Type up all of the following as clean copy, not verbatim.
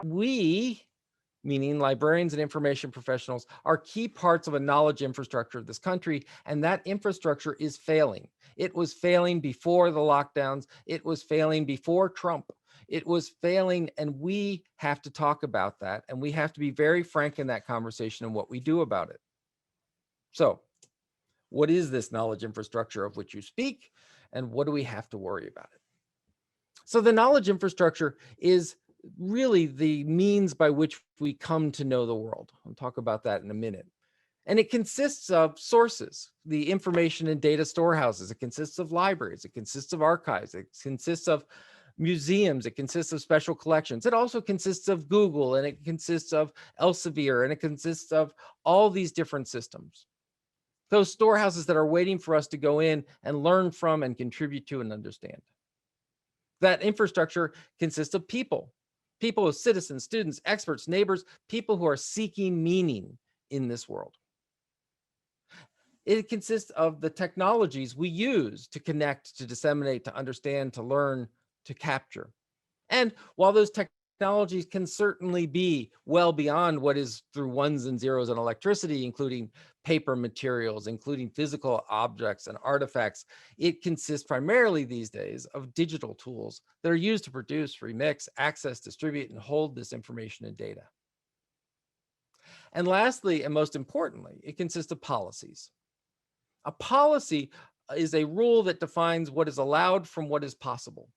We, meaning librarians and information professionals, are key parts of a knowledge infrastructure of this country, and that infrastructure is failing. It was failing before the lockdowns. It was failing before Trump. It was failing, and we have to talk about that, and we have to be very frank in that conversation and what we do about it. So, what is this knowledge infrastructure of which you speak, and what do we have to worry about it? So the knowledge infrastructure is really the means by which we come to know the world. I'll talk about that in a minute. And it consists of sources, the information and data storehouses. It consists of libraries. It consists of archives. It consists of museums. It consists of special collections. It also consists of Google, and it consists of Elsevier, and it consists of all these different systems. Those storehouses that are waiting for us to go in and learn from and contribute to and understand. That infrastructure consists of people as citizens, students, experts, neighbors, people who are seeking meaning in this world. It consists of the technologies we use to connect, to disseminate, to understand, to learn, to capture. And while those technologies can certainly be well beyond what is through ones and zeros and electricity, including paper materials, including physical objects and artifacts, it consists primarily these days of digital tools that are used to produce, remix, access, distribute, and hold this information and data. And lastly, and most importantly, it consists of policies. A policy is a rule that defines what is allowed from what is possible.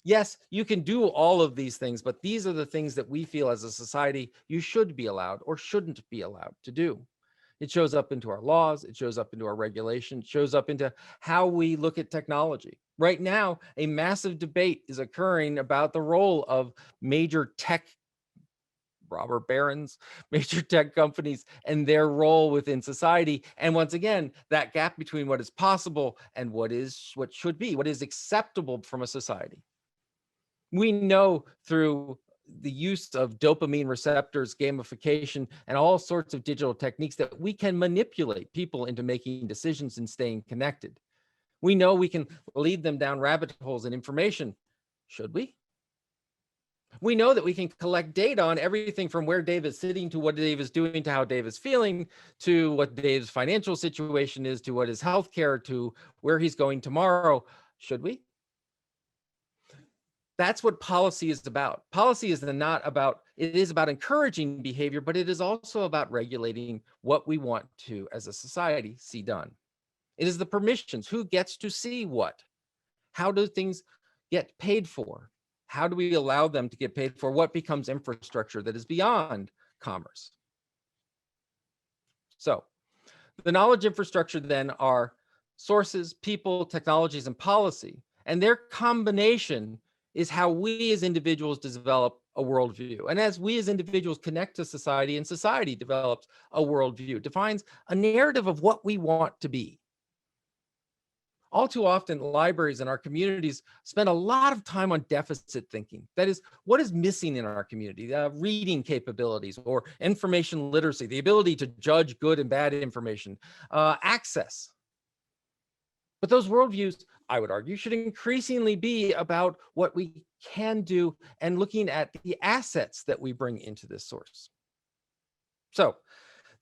Yes, you can do all of these things, but these are the things that we feel as a society you should be allowed or shouldn't be allowed to do. It shows up into our laws, it shows up into our regulation, it shows up into how we look at technology. Right now, a massive debate is occurring about the role of major tech robber barons, major tech companies, and their role within society. And once again, that gap between what is possible and what should be, what is acceptable from a society. We know through the use of dopamine receptors, gamification, and all sorts of digital techniques that we can manipulate people into making decisions and staying connected. We know we can lead them down rabbit holes in information. Should we? We know that we can collect data on everything from where Dave is sitting to what Dave is doing to how Dave is feeling to what Dave's financial situation is to what his healthcare to where he's going tomorrow. Should we? That's what policy is about. Policy is not about, it is about encouraging behavior, but it is also about regulating what we want to, as a society, see done. It is the permissions. Who gets to see what? How do things get paid for? How do we allow them to get paid for? What becomes infrastructure that is beyond commerce? So the knowledge infrastructure then are sources, people, technologies, and policy. And their combination is how we as individuals develop a worldview. And as we as individuals connect to society and society develops a worldview, defines a narrative of what we want to be. All too often, libraries in our communities spend a lot of time on deficit thinking. That is, what is missing in our community? Reading capabilities or information literacy, the ability to judge good and bad information, access. But those worldviews, I would argue, should increasingly be about what we can do and looking at the assets that we bring into this source. So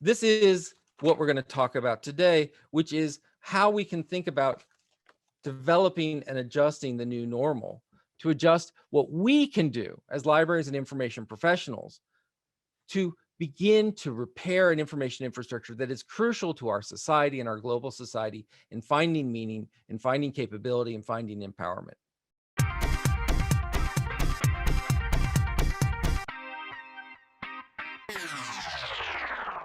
this is what we're going to talk about today, which is how we can think about developing and adjusting the new normal to adjust what we can do as libraries and information professionals to begin to repair an information infrastructure that is crucial to our society and our global society in finding meaning, in finding capability, and finding empowerment.